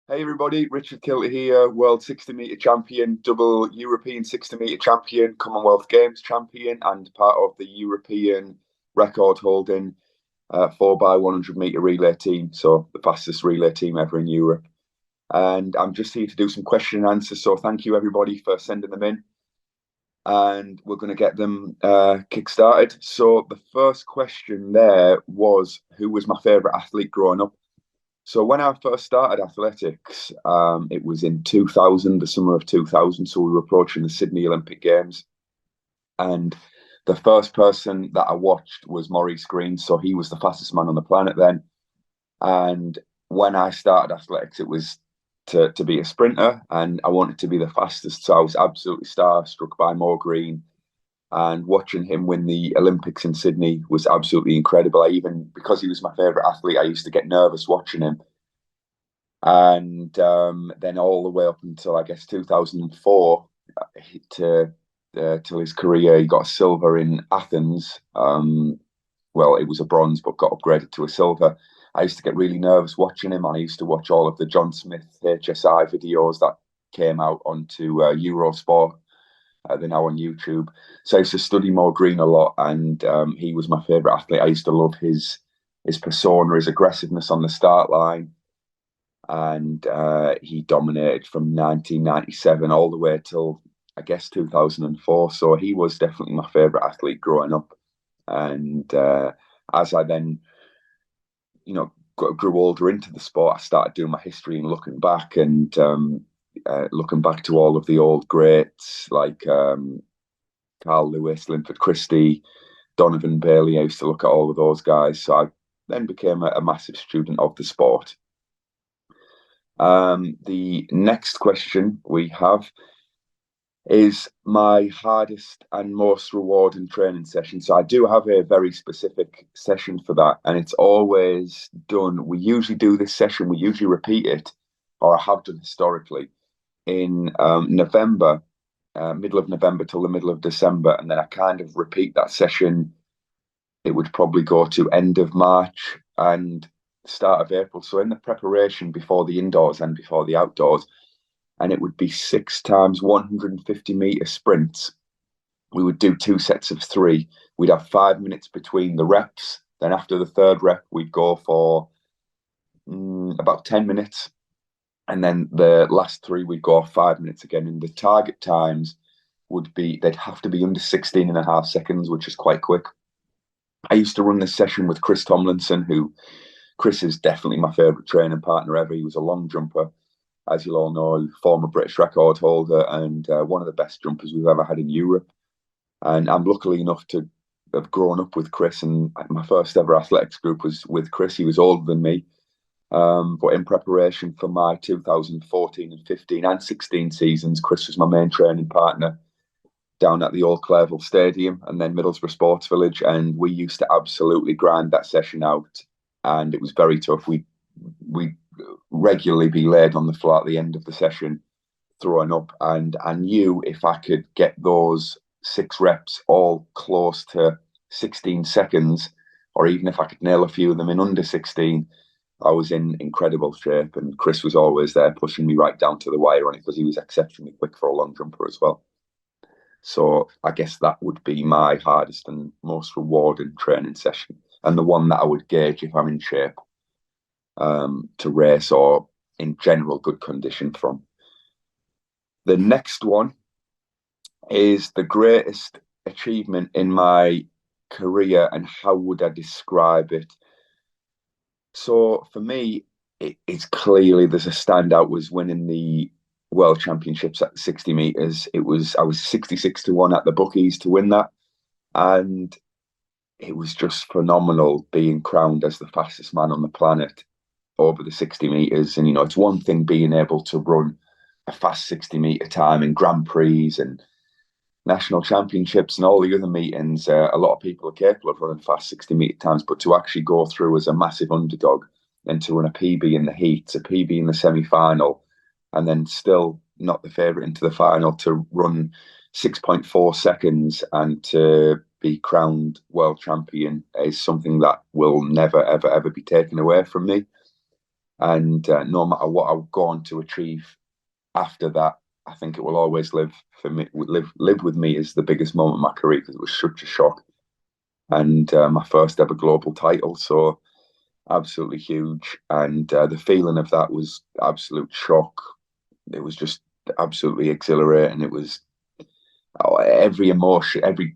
Hey everybody, Richard Kilty here, World 60 metre champion, double European 60 metre champion, Commonwealth Games champion, and part of the European record holding 4 by 100 metre relay team, so the fastest relay team ever in Europe. And I'm just here to do some question and answers, so thank you everybody for sending them in. And we're going to get them kick-started. So the first question there was, who was my favourite athlete growing up? So when I first started athletics, it was in 2000, the summer of 2000. So we were approaching the Sydney Olympic Games, and the first person that I watched was Maurice Green. So he was the fastest man on the planet then. And when I started athletics, it was to be a sprinter, and I wanted to be the fastest. So I was absolutely starstruck by Mo Green, and watching him win the Olympics in Sydney was absolutely incredible. I even, because he was my favourite athlete, I used to get nervous watching him. And then all the way up until I guess 2004, to till his career, he got a silver in Athens. Well, it was a bronze, but got upgraded to a silver. I used to get really nervous watching him, and I used to watch all of the John Smith HSI videos that came out onto Eurosport. They're now on YouTube. So I used to study Mo Green a lot, and he was my favourite athlete. I used to love his persona, his aggressiveness on the start line, and he dominated from 1997 all the way till I guess 2004. So he was definitely my favourite athlete growing up. And as I then, grew older into the sport, I started doing my history and looking back to all of the old greats like Carl Lewis, Linford Christie, Donovan Bailey. I used to look at all of those guys. So I then became a massive student of the sport. The next question we have is my hardest and most rewarding training session. So I do have a very specific session for that, and it's always done. We usually do this session, we usually repeat it, or I have done historically, in November, middle of November till the middle of December, and then I kind of repeat that session. It would probably go to end of March and start of April. So in the preparation before the indoors and before the outdoors, and it would be 6 times 150-meter sprints. We would do 2 sets of 3. We'd have 5 minutes between the reps. Then after the third rep, we'd go for about 10 minutes. And then the last 3, we'd go 5 minutes again. And the target times would be, they'd have to be under 16 and a half seconds, which is quite quick. I used to run this session with Chris Tomlinson, who Chris is definitely my favourite training partner ever. He was a long jumper, as you'll all know, former British record holder, and one of the best jumpers we've ever had in Europe. And I'm lucky enough to have grown up with Chris, and my first ever athletics group was with Chris. He was older than me. But in preparation for my 2014 and 15 and 16 seasons, Chris was my main training partner down at the old Clairville Stadium and then Middlesbrough Sports Village. And we used to absolutely grind that session out. And it was very tough. We regularly be laid on the floor at the end of the session, throwing up. And I knew if I could get those 6 reps all close to 16 seconds, or even if I could nail a few of them in under 16, I was in incredible shape. And Chris was always there pushing me right down to the wire on it because he was exceptionally quick for a long jumper as well. So I guess that would be my hardest and most rewarding training session, and the one that I would gauge if I'm in shape to race or in general good condition from. The next one is the greatest achievement in my career, and how would I describe it? So for me, it's clearly there's a standout was winning the World Championships at 60 meters. I was 66 to 1 at the bookies to win that, and it was just phenomenal being crowned as the fastest man on the planet over the 60 meters. And it's one thing being able to run a fast 60-meter time in Grand Prix and national championships and all the other meetings. A lot of people are capable of running fast 60-meter times, but to actually go through as a massive underdog and to run a PB in the heats, a PB in the semi-final, and then still not the favourite into the final, to run 6.4 seconds and to be crowned world champion is something that will never, ever, ever be taken away from me. And no matter what I go on to achieve after that, I think it will always live for me. Live with me as the biggest moment of my career because it was such a shock, and my first ever global title. So absolutely huge, and the feeling of that was absolute shock. It was just absolutely exhilarating. It was every emotion, every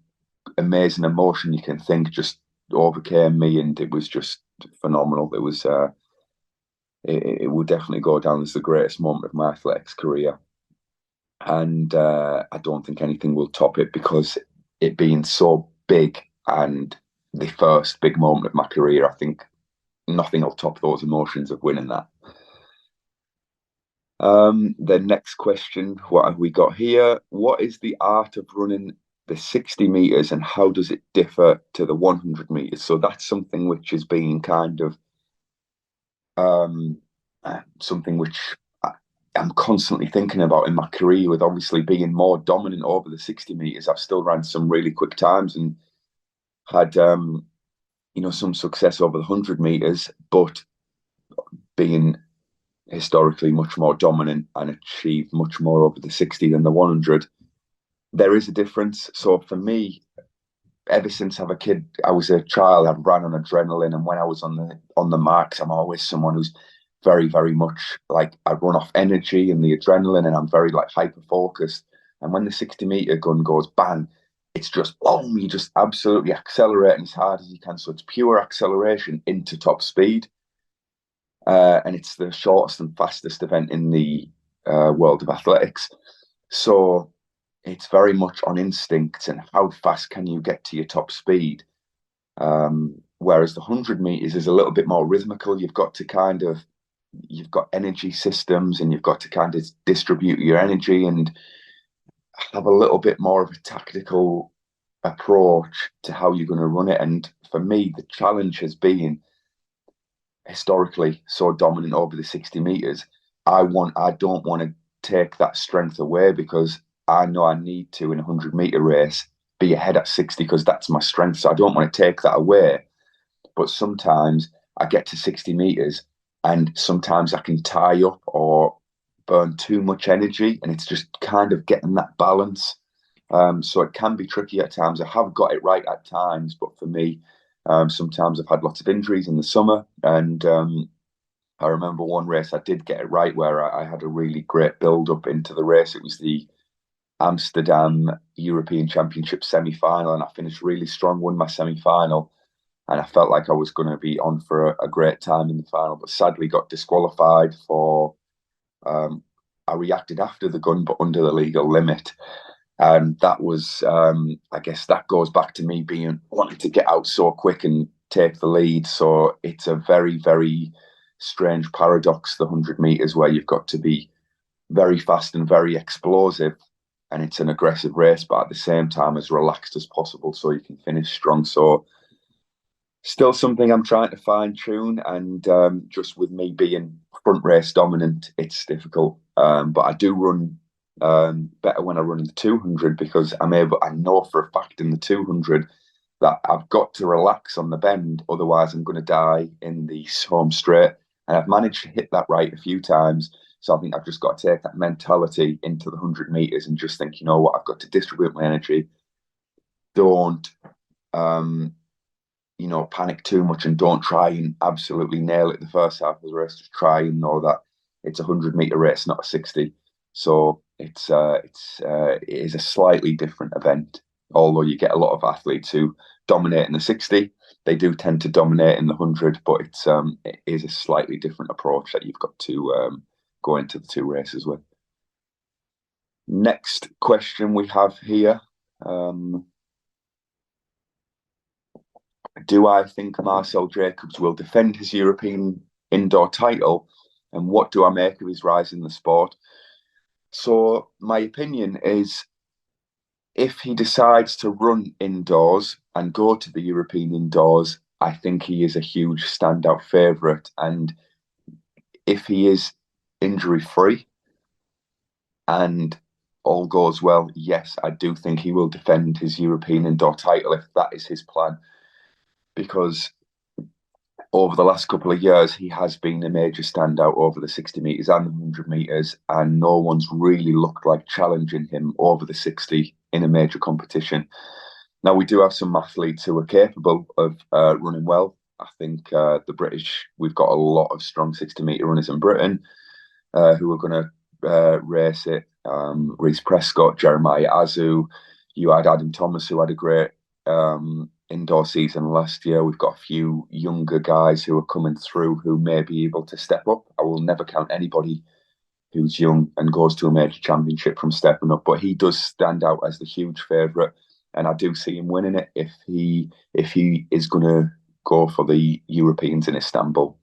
amazing emotion you can think just overcame me, and it was just phenomenal. It was it will definitely go down as the greatest moment of my athletics career, and I don't think anything will top it because it being so big and the first big moment of my career. I think nothing will top those emotions of winning that. The next question, what have we got here? What is the art of running the 60 meters and how does it differ to the 100 meters? So that's something which has been kind of something which I'm constantly thinking about in my career, with obviously being more dominant over the 60 meters. I've still ran some really quick times and had some success over the 100 meters, but being historically much more dominant and achieved much more over the 60 than the 100, there is a difference. So for me, ever since I was a child, I've ran on adrenaline, and when I was on the marks, I'm always someone who's very, very much like I run off energy and the adrenaline, and I'm very like hyper focused. And when the 60-meter gun goes bang, it's just boom, you just absolutely accelerating as hard as you can. So it's pure acceleration into top speed. And it's the shortest and fastest event in the world of athletics. So it's very much on instinct and how fast can you get to your top speed. Whereas the 100 meters is a little bit more rhythmical. You've got energy systems and you've got to kind of distribute your energy and have a little bit more of a tactical approach to how you're going to run it. And for me, the challenge has been historically so dominant over the 60 meters. I don't want to take that strength away because I know I need to in a 100-meter race be ahead at 60 because that's my strength. So I don't want to take that away. But sometimes I get to 60 meters and sometimes I can tie up or burn too much energy, and it's just kind of getting that balance. So it can be tricky at times. I have got it right at times, but for me, sometimes I've had lots of injuries in the summer, and I remember one race I did get it right where I had a really great build up into the race. It was the Amsterdam European Championship semi-final, and I finished really strong, won my semi-final, and I felt like I was going to be on for a great time in the final, but sadly got disqualified for. I reacted after the gun, but under the legal limit. And that was, I guess, that goes back to me being wanting to get out so quick and take the lead. So it's a very, very strange paradox, the 100 meters, where you've got to be very fast and very explosive, and it's an aggressive race, but at the same time as relaxed as possible so you can finish strong. So still something I'm trying to fine tune, and just with me being front race dominant, it's difficult. But I do run better when I run in the 200 because I know for a fact in the 200 that I've got to relax on the bend, otherwise I'm going to die in the home straight. And I've managed to hit that right a few times. So I think I've just got to take that mentality into the 100 meters and just think, you know what, I've got to distribute my energy. Don't panic too much and don't try and absolutely nail it the first half of the race. Just try and know that it's a 100-meter race, not a 60. So it is a slightly different event. Although you get a lot of athletes who dominate in the 60, they do tend to dominate in the 100, but it is a slightly different approach that you've got to go into the two races with. Next question we have here. Do I think Marcel Jacobs will defend his European indoor title? And what do I make of his rise in the sport? So my opinion is if he decides to run indoors and go to the European indoors, I think he is a huge standout favourite. And if he is injury free and all goes well, yes, I do think he will defend his European indoor title if that is his plan. Because over the last couple of years, he has been a major standout over the 60 metres and the 100 metres, and no one's really looked like challenging him over the 60 in a major competition. Now, we do have some athletes who are capable of running well. I think the British, we've got a lot of strong 60-metre runners in Britain who are going to race it. Reece Prescott, Jeremiah Azu. You had Adam Thomas, who had a great indoor season last year. We've got a few younger guys who are coming through who may be able to step up. I will never count anybody who's young and goes to a major championship from stepping up, but he does stand out as the huge favourite, and I do see him winning it if he is going to go for the Europeans in Istanbul.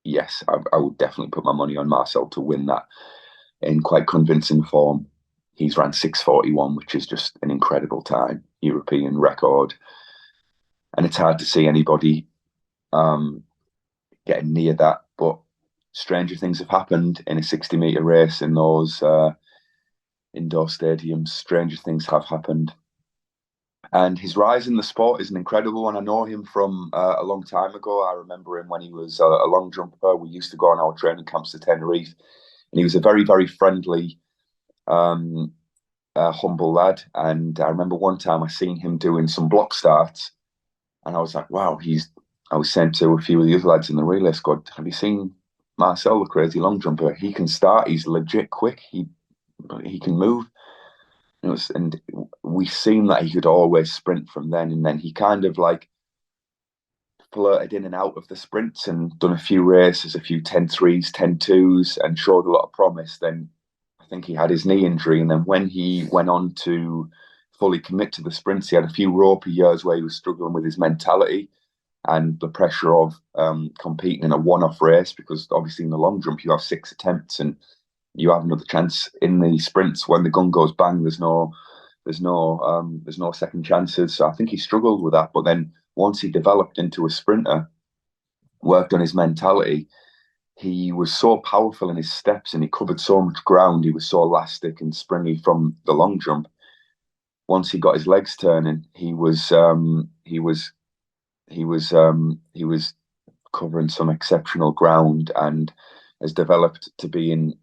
Yes, I would definitely put my money on Marcel to win that in quite convincing form. He's ran 6:41, which is just an incredible time, European record. And it's hard to see anybody getting near that. But stranger things have happened in a 60-metre race in those indoor stadiums. Stranger things have happened. And his rise in the sport is an incredible one. I know him from a long time ago. I remember him when he was a long jumper. We used to go on our training camps to Tenerife. And he was a very, very friendly, humble lad. And I remember one time I seen him doing some block starts. And I was like, wow, I was saying to a few of the other lads in the relay squad, have you seen Marcel, the crazy long jumper? He can start. He's legit quick. He can move. And we seen that he could always sprint from then, and then he kind of like flirted in and out of the sprints and done a few races, a few 10.3s, 10.2s, and showed a lot of promise. Then I think he had his knee injury, and then when he went on to fully commit to the sprints, he had a few ropey years where he was struggling with his mentality and the pressure of competing in a one-off race, because obviously in the long jump you have 6 attempts and you have another chance. In the sprints, when the gun goes bang, there's no second chances. So I think he struggled with that. But then once he developed into a sprinter, worked on his mentality, he was so powerful in his steps and he covered so much ground. He was so elastic and springy from the long jump. Once he got his legs turning, he was covering some exceptional ground and has developed to be an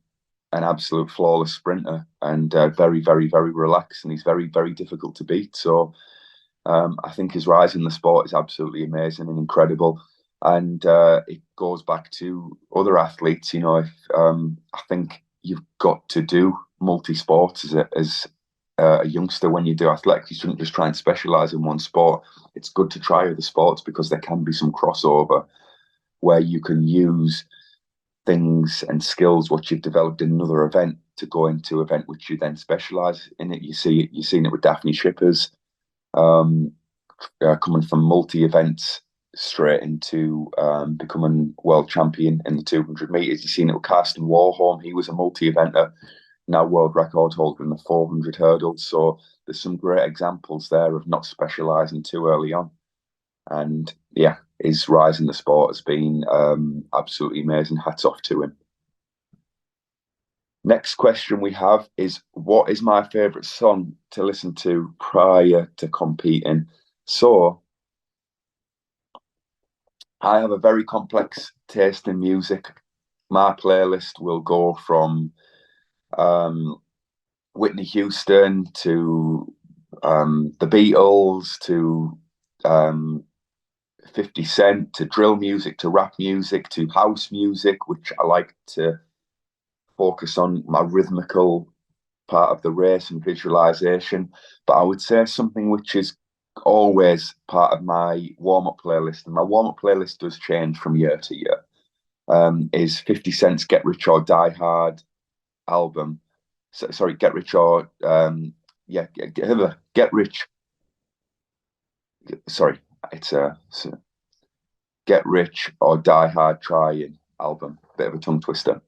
absolute flawless sprinter and very, very, very relaxed, and he's very, very difficult to beat. So I think his rise in the sport is absolutely amazing and incredible. And it goes back to other athletes. You know, I think you've got to do multi-sports as a youngster. When you do athletics, you shouldn't just try and specialise in one sport. It's good to try other sports because there can be some crossover where you can use things and skills what you've developed in another event to go into event which you then specialise in it. You've seen it with Daphne Shippers, coming from multi-events straight into becoming world champion in the 200 metres. You've seen it with Karsten Warholm. He was a multi-eventer, now world record holder in the 400 hurdles. So there's some great examples there of not specialising too early on. And yeah, his rise in the sport has been absolutely amazing. Hats off to him. Next question we have is, what is my favourite song to listen to prior to competing? So I have a very complex taste in music. My playlist will go from Whitney Houston to the Beatles to 50 Cent to drill music to rap music to house music, which I like to focus on my rhythmical part of the race and visualization. But I would say something which is always part of my warm-up playlist, and my warm-up playlist does change from year to year, is 50 Cent's Get Rich or Die Hard album. Sorry, Get Rich or Get Rich. Sorry, it's a Get Rich or Die Hard Trying album. Bit of a tongue twister.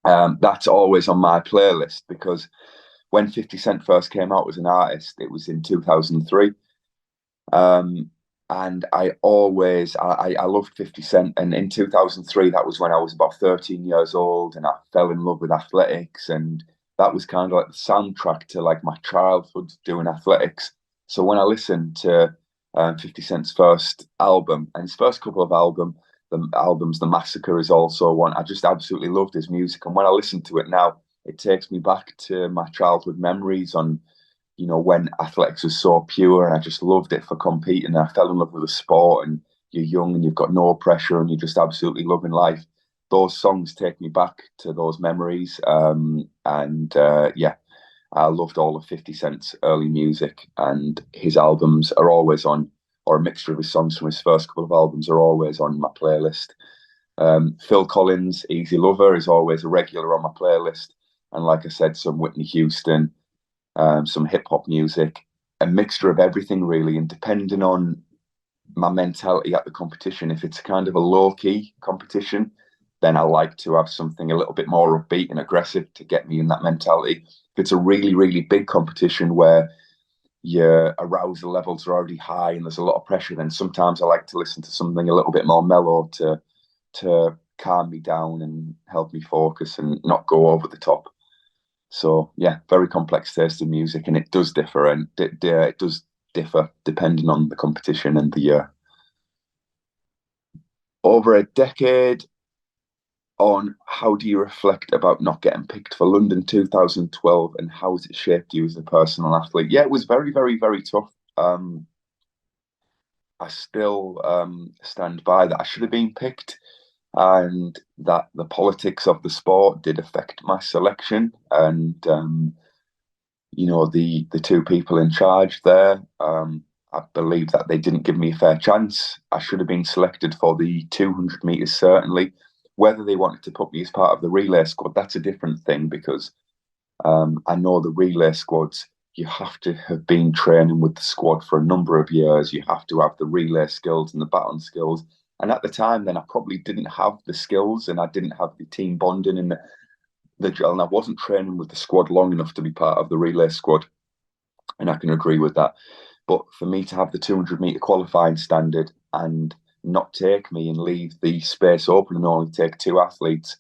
That's always on my playlist because when 50 Cent first came out as an artist, it was in 2003. And I loved 50 Cent. And in 2003, that was when I was about 13 years old and I fell in love with athletics. And that was kind of like the soundtrack to like my childhood doing athletics. So when I listen to 50 Cent's first album. And his first couple of albums, The Massacre is also one. I just absolutely loved his music. And when I listen to it now, it takes me back to my childhood memories on, when athletics was so pure, and I just loved it for competing. I fell in love with the sport, and you're young and you've got no pressure and you're just absolutely loving life. Those songs take me back to those memories. Yeah, I loved all of 50 Cent's early music, and his albums are always on, or a mixture of his songs from his first couple of albums are always on my playlist. Phil Collins, Easy Lover, is always a regular on my playlist. And like I said, some Whitney Houston, some hip hop music, a mixture of everything really. And depending on my mentality at the competition, if it's kind of a low key competition, then I like to have something a little bit more upbeat and aggressive to get me in that mentality. If it's a really, really big competition where your arousal levels are already high and there's a lot of pressure, then sometimes I like to listen to something a little bit more mellow to calm me down and help me focus and not go over the top. So yeah, very complex taste in music, and it does differ, and it does differ depending on the competition and the year. Over a decade on, how do you reflect about not getting picked for London 2012, and how has it shaped you as a personal athlete? Yeah, it was very, very, very tough. I still stand by that I should have been picked, and that the politics of the sport did affect my selection. And the two people in charge there, I believe that they didn't give me a fair chance. I should have been selected for the 200 meters, certainly. Whether they wanted to put me as part of the relay squad, that's a different thing, because I know the relay squads, you have to have been training with the squad for a number of years. You have to have the relay skills and the baton skills. And at the time, then I probably didn't have the skills, and I didn't have the team bonding and and I wasn't training with the squad long enough to be part of the relay squad. And I can agree with that. But for me to have the 200-meter qualifying standard and not take me and leave the space open and only take two athletes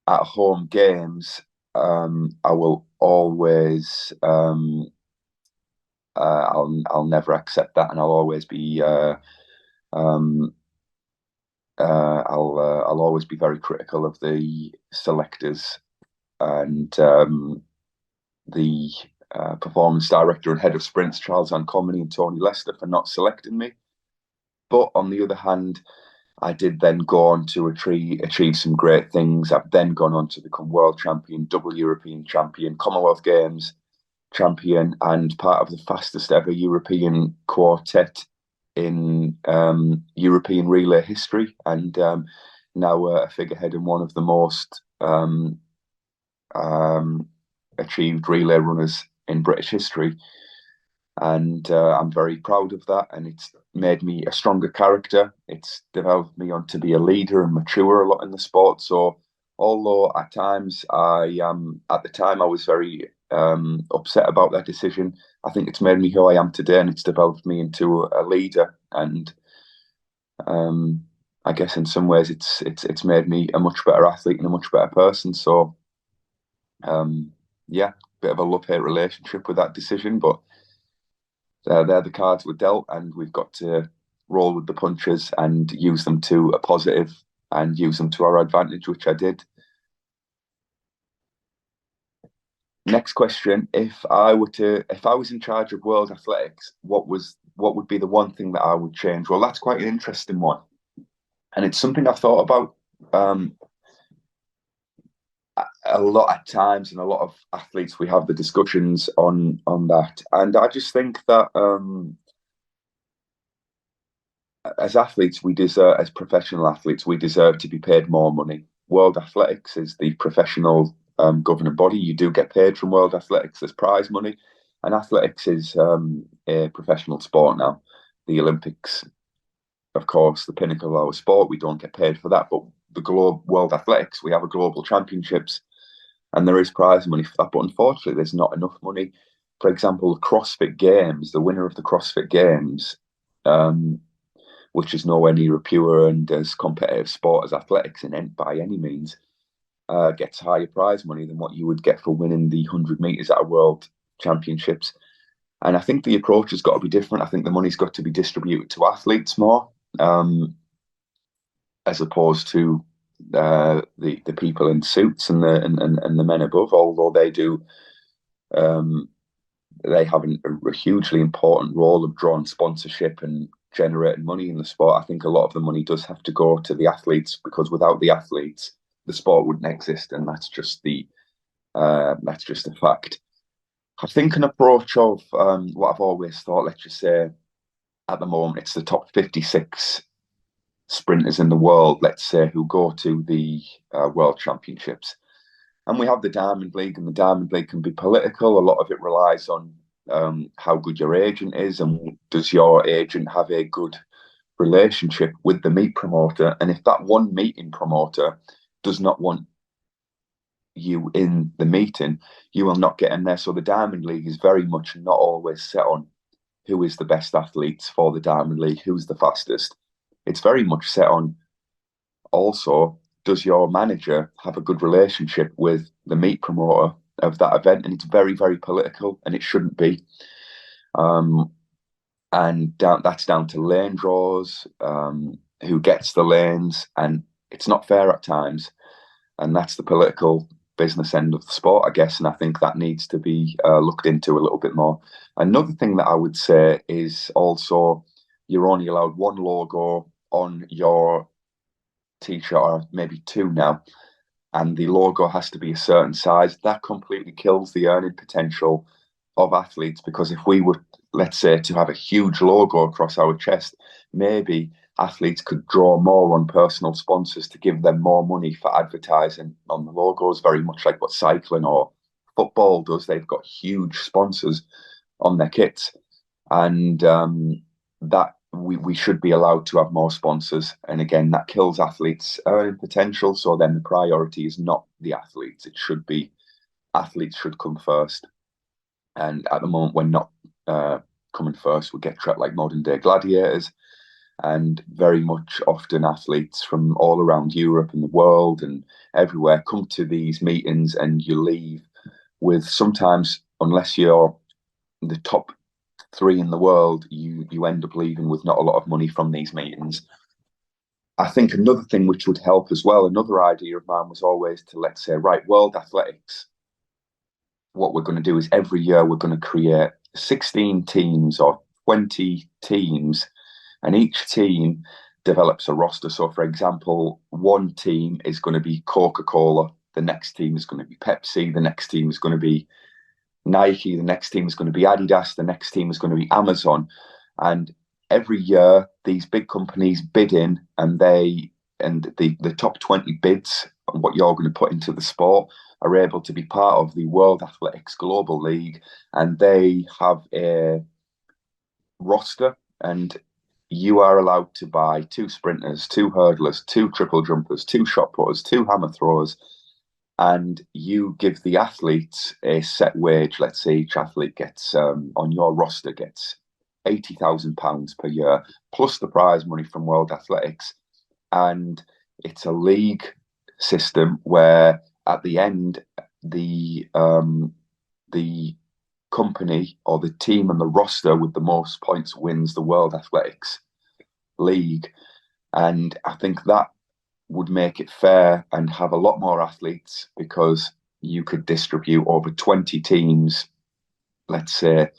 at home games, I will always, I'll never accept that, and I'll always be, I'll always be very critical of the selectors and the performance director and head of sprints, Charles Ancomany and Tony Lester, for not selecting me. But on the other hand, I did then go on to achieve some great things. I've then gone on to become world champion, double European champion, Commonwealth Games champion, and part of the fastest ever European quartet in European relay history, and now a figurehead in one of the most achieved relay runners in British history. And I'm very proud of that, and it's made me a stronger character. It's developed me on to be a leader and mature a lot in the sport. So although at times at the time I was very upset about that decision, I think it's made me who I am today, and it's developed me into a leader. And I guess in some ways it's made me a much better athlete and a much better person. So yeah, bit of a love-hate relationship with that decision, but they're the cards we're dealt, and we've got to roll with the punches and use them to a positive and use them to our advantage, which I did. Next question: If I was in charge of world athletics, what would be the one thing that I would change? Well, that's quite an interesting one, and it's something I've thought about a lot at times, and a lot of athletes, we have the discussions on that. And I just think that as athletes, as professional athletes, we deserve to be paid more money. World Athletics is the professional governing body. You do get paid from World Athletics. There's prize money, and athletics is a professional sport now. The Olympics, of course, the pinnacle of our sport. We don't get paid for that, but the World Athletics, we have a global championships, and there is prize money for that. But unfortunately, there's not enough money. For example, the CrossFit Games, the winner of the CrossFit Games, which is nowhere near a pure and as competitive sport as athletics by any means, gets higher prize money than what you would get for winning the 100 meters at a world championships. And I think the approach has got to be different. I think the money's got to be distributed to athletes more, as opposed to the people in suits and the men above. Although um, they have a hugely important role of drawing sponsorship and generating money in the sport. I think a lot of the money does have to go to the athletes, because without the athletes, the sport wouldn't exist, and that's just a fact. I think an approach of what I've always thought, let's just say at the moment, it's the top 56 sprinters in the world, let's say, who go to the World Championships. And we have the Diamond League, and the Diamond League can be political. A lot of it relies on how good your agent is, and does your agent have a good relationship with the meet promoter? And if that one meeting promoter does not want you in the meeting, you will not get in there. So the Diamond League is very much not always set on who is the best athletes for the Diamond League, who's the fastest. It's very much set on also, does your manager have a good relationship with the meet promoter of that event? And it's very, very political, and it shouldn't be. And that's down to lane draws, who gets the lanes, and it's not fair at times. And that's the political business end of the sport, I guess. And I think that needs to be looked into a little bit more. Another thing that I would say is also, you're only allowed one logo on your t-shirt, or maybe two now, and the logo has to be a certain size. That completely kills the earning potential of athletes, because if we were, let's say, to have a huge logo across our chest, maybe athletes could draw more on personal sponsors to give them more money for advertising on the logos, very much like what cycling or football does. They've got huge sponsors on their kits, and that we should be allowed to have more sponsors. And again, that kills athletes' earning potential. So then the priority is not the athletes. It should be athletes should come first. And at the moment, we're not coming first. We get treated like modern day gladiators. And very much often athletes from all around Europe and the world and everywhere come to these meetings, and you leave with, sometimes, unless you're the top three in the world, you end up leaving with not a lot of money from these meetings. I think another thing which would help as well, another idea of mine was always to, let's say, right, World Athletics, what we're going to do is every year we're going to create 16 teams or 20 teams, and each team develops a roster. So, for example, one team is going to be Coca-Cola, the next team is going to be Pepsi, the next team is going to be Nike, the next team is going to be Adidas, the next team is going to be Amazon. And every year, these big companies bid in, and the top 20 bids on what you're going to put into the sport are able to be part of the World Athletics Global League, and they have a roster, and you are allowed to buy two sprinters, two hurdlers, two triple jumpers, two shot putters, two hammer throwers, and you give the athletes a set wage. Let's say each athlete gets, on your roster, gets £80,000 per year, plus the prize money from World Athletics. And it's a league system where at the end, the company or the team and the roster with the most points wins the World Athletics League. And I think that would make it fair and have a lot more athletes, because you could distribute over 20 teams, let's say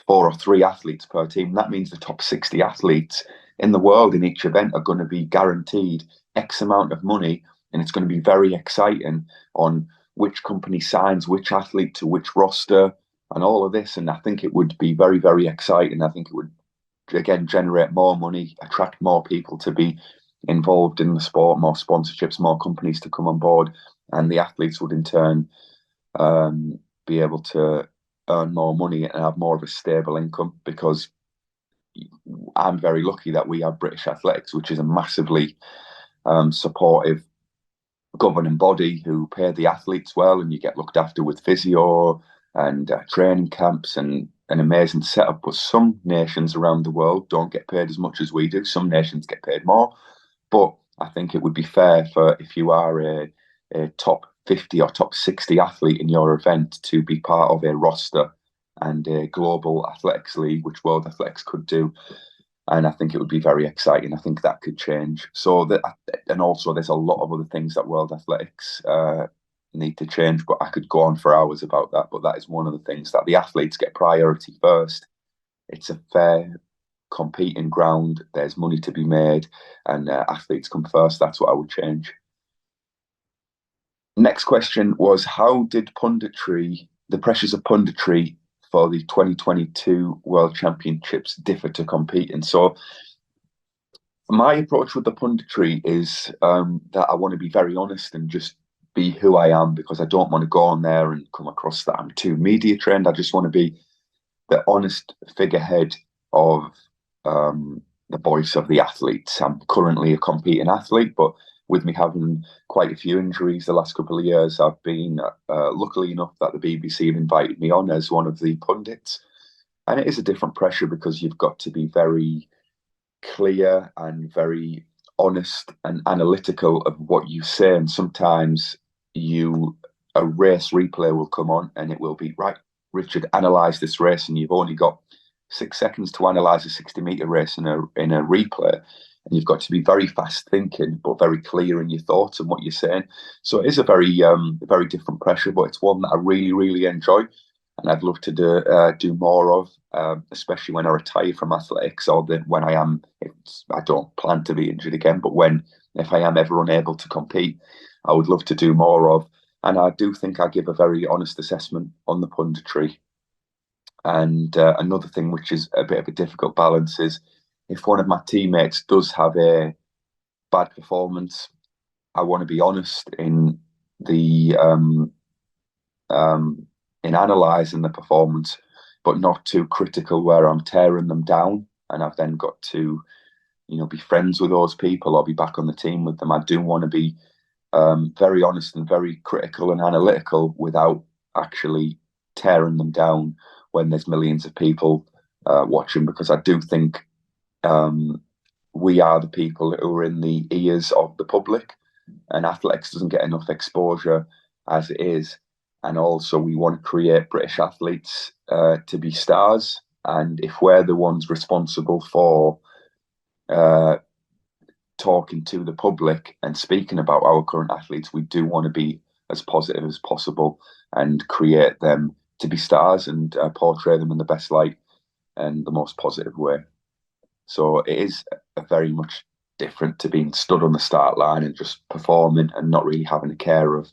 4 or 3 athletes per team. That means the top 60 athletes in the world in each event are going to be guaranteed X amount of money, and it's going to be very exciting on which company signs which athlete to which roster and all of this. And I think it would be very, very exciting. I think it would, again, generate more money, attract more people to be involved in the sport, more sponsorships, more companies to come on board, and the athletes would in turn be able to earn more money and have more of a stable income. Because I'm very lucky that we have British Athletics, which is a massively supportive governing body who pay the athletes well, and you get looked after with physio and training camps and an amazing setup. But some nations around the world don't get paid as much as we do. Some nations get paid more. But I think it would be fair for, if you are a top 50 or top 60 athlete in your event, to be part of a roster and a global athletics league, which World Athletics could do. And I think it would be very exciting. I think that could change. And also there's a lot of other things that World Athletics need to change, but I could go on for hours about that. But that is one of the things, that the athletes get priority first. It's a fair competing ground. There's money to be made, and athletes come first. That's what I would change. Next question was, how did the pressures of punditry for the 2022 World Championships differ to competing? So my approach with the punditry is that I want to be very honest and just be who I am, because I don't want to go on there and come across that I'm too media trained. I just want to be the honest figurehead of the voice of the athletes. I'm currently a competing athlete, but with me having quite a few injuries the last couple of years, I've been luckily enough that the BBC have invited me on as one of the pundits. And it is a different pressure, because you've got to be very clear and very honest and analytical of what you say. And sometimes a race replay will come on and it will be, right, Richard, analyse this race, and you've only got 6 seconds to analyse a 60-metre race in a replay. And you've got to be very fast thinking, but very clear in your thoughts and what you're saying. So it is a very different pressure, but it's one that I really, really enjoy, and I'd love to do more of, especially when I retire from athletics, or when I am. I don't plan to be injured again, but if I am ever unable to compete, I would love to do more of. And I do think I give a very honest assessment on the punditry. And another thing, which is a bit of a difficult balance, is if one of my teammates does have a bad performance, I want to be honest in analysing the performance, but not too critical where I'm tearing them down. And I've then got to, be friends with those people or be back on the team with them. I do want to be very honest and very critical and analytical without actually tearing them down when there's millions of people watching, because I do think we are the people who are in the ears of the public, and athletics doesn't get enough exposure as it is. And also we want to create British athletes to be stars. And if we're the ones responsible for talking to the public and speaking about our current athletes, we do want to be as positive as possible and create them to be stars and portray them in the best light and the most positive way. So it is a very much different to being stood on the start line and just performing and not really having a care of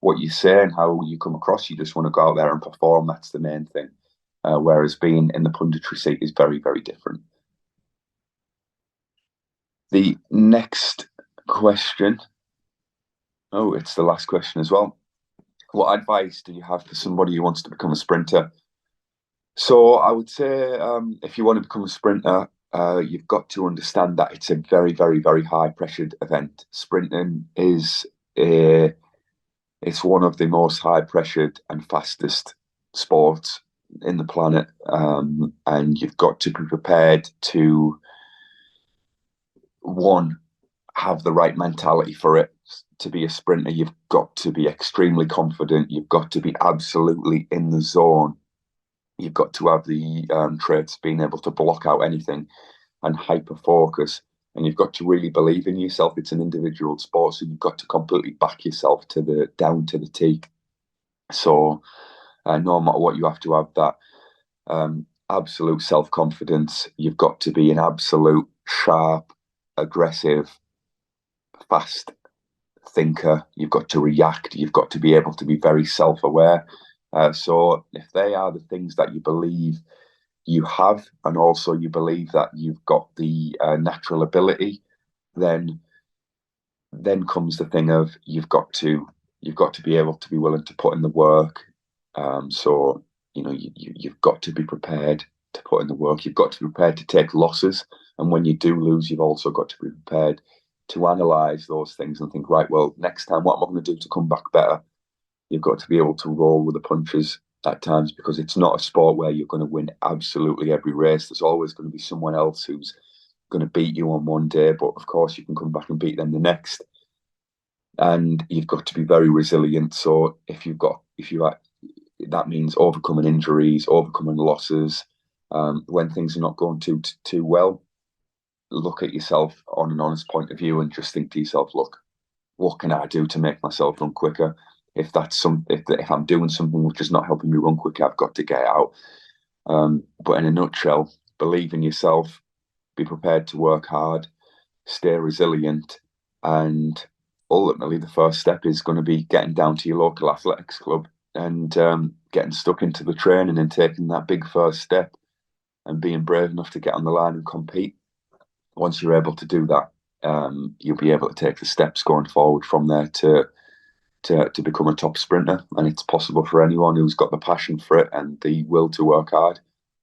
what you say and how you come across. You just want to go out there and perform. That's the main thing. Whereas being in the punditry seat is very, very different. The next question. Oh, it's the last question as well. What advice do you have for somebody who wants to become a sprinter? So I would say if you want to become a sprinter, you've got to understand that it's a very, very, very high pressured event. Sprinting it's one of the most high pressured and fastest sports in the planet. And you've got to be prepared to, one, have the right mentality for it. To be a sprinter, you've got to be extremely confident. You've got to be absolutely in the zone. You've got to have the traits being able to block out anything and hyper focus. And you've got to really believe in yourself. It's an individual sport, so you've got to completely back yourself down to the T. So no matter what, you have to have that absolute self-confidence. You've got to be an absolute sharp, aggressive, fast thinker. You've got to react. You've got to be able to be very self-aware. So if they are the things that you believe you have, and also you believe that you've got the natural ability, then comes the thing of you've got to be able to be willing to put in the work. So you've got to be prepared to put in the work. You've got to be prepared to take losses, and when you do lose, you've also got to be prepared to analyze those things and think, right, well, next time, what am I going to do to come back better? You've got to be able to roll with the punches at times, because it's not a sport where you're going to win absolutely every race. There's always going to be someone else who's going to beat you on one day, but of course you can come back and beat them the next. And you've got to be very resilient. So if you that means overcoming injuries, overcoming losses. When things are not going too well, look at yourself on an honest point of view and just think to yourself, look, what can I do to make myself run quicker? If I'm doing something which is not helping me run quicker, I've got to get out. But in a nutshell, believe in yourself, be prepared to work hard, stay resilient, and ultimately the first step is going to be getting down to your local athletics club and getting stuck into the training and taking that big first step and being brave enough to get on the line and compete. Once you're able to do that, you'll be able to take the steps going forward from there to become a top sprinter. And it's possible for anyone who's got the passion for it and the will to work hard.